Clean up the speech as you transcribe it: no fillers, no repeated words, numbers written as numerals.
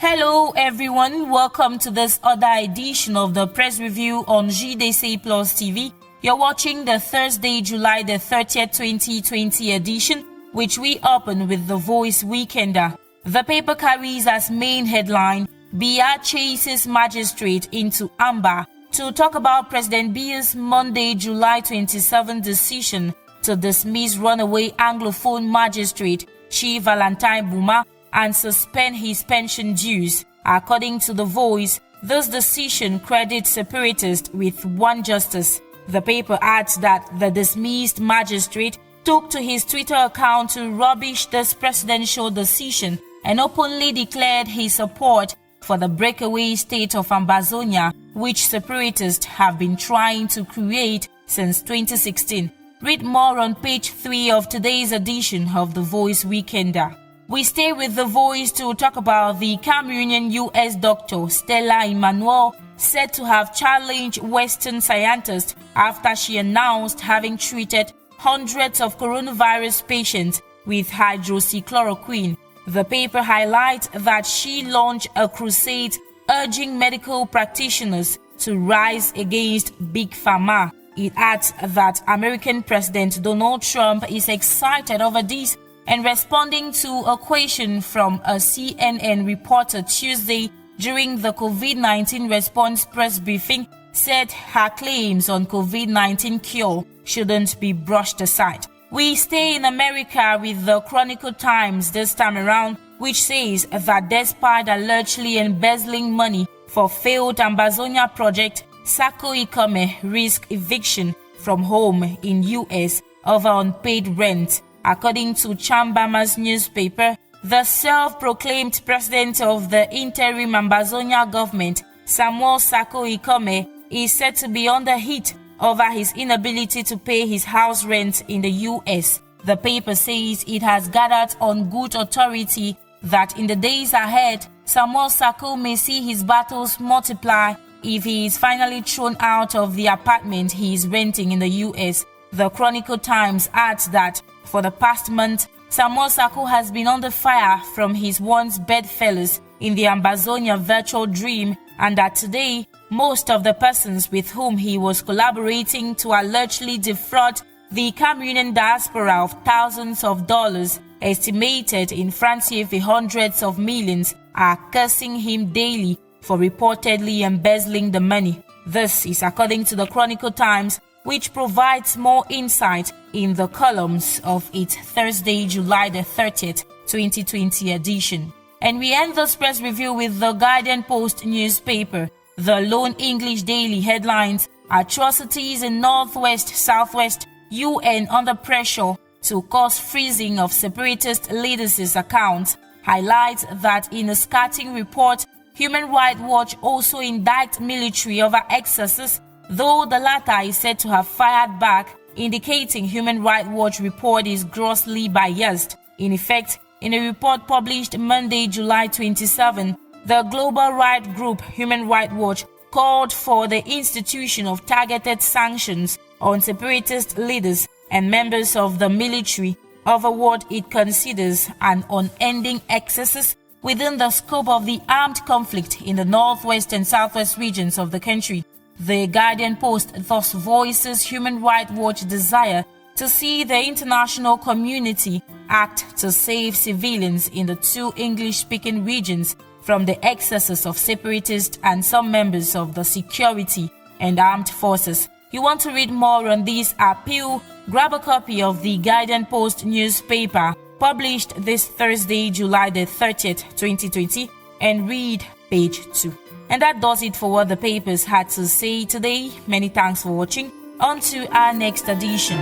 Hello everyone, welcome to this other edition of the press review on JDC Plus TV. You're watching the Thursday, July the 30th, 2020 edition, which we open with The Voice Weekender. The paper carries as main headline, Biya chases magistrate into Amba, to talk about President Biya's Monday, July 27 decision to dismiss runaway anglophone magistrate Chi Valentine Bumah and suspend his pension dues. According to The Voice, this decision credits separatists with one justice. The paper adds that the dismissed magistrate took to his Twitter account to rubbish this presidential decision and openly declared his support for the breakaway state of Ambazonia, which separatists have been trying to create since 2016. Read more on page 3 of today's edition of The Voice Weekender. We stay with The Voice to talk about the Cameroonian US doctor Stella Emmanuel, said to have challenged Western scientists after she announced having treated hundreds of coronavirus patients with hydroxychloroquine. The paper highlights that she launched a crusade urging medical practitioners to rise against Big Pharma. It adds that American President Donald Trump is excited over this, and responding to a question from a CNN reporter Tuesday during the COVID-19 response press briefing, said her claims on COVID-19 cure shouldn't be brushed aside. We stay in America with the Chronicle Times this time around, which says that despite allegedly embezzling money for failed Ambazonia project, Sako risked eviction from home in US over unpaid rent. According to Chambama's newspaper, the self-proclaimed president of the interim Ambazonia government, Samuel Sako, is said to be under heat over his inability to pay his house rent in the US. The paper says it has gathered on good authority that in the days ahead, Samuel Sako may see his battles multiply if he is finally thrown out of the apartment he is renting in the US. The Chronicle Times adds that for the past month, Samuel Sako has been under fire from his once bedfellows in the Ambazonia virtual dream, and that today, most of the persons with whom he was collaborating to allegedly defraud the Cameroonian diaspora of thousands of dollars, estimated in francs CFA hundreds of millions, are cursing him daily for reportedly embezzling the money. This is according to the Chronicle Times, which provides more insight in the columns of its Thursday, July the 30th, 2020 edition. And we end this press review with the Guardian Post newspaper. The lone English daily headlines, Atrocities in Northwest, Southwest, UN under pressure to cause freezing of separatist leaders' accounts, highlights that in a scathing report, Human Rights Watch also indicts military over excesses, though the latter is said to have fired back, indicating Human Rights Watch report is grossly biased. In effect, in a report published Monday, July 27, the global rights group Human Rights Watch called for the institution of targeted sanctions on separatist leaders and members of the military over what it considers an unending excesses within the scope of the armed conflict in the northwest and southwest regions of the country. The Guardian Post thus voices Human Rights Watch desire to see the international community act to save civilians in the two English-speaking regions from the excesses of separatists and some members of the security and armed forces. You want to read more on this appeal? Grab a copy of the Guardian Post newspaper, published this Thursday, July the 30th, 2020, and read page 2. And that does it for what the papers had to say today. Many thanks for watching. On to our next edition.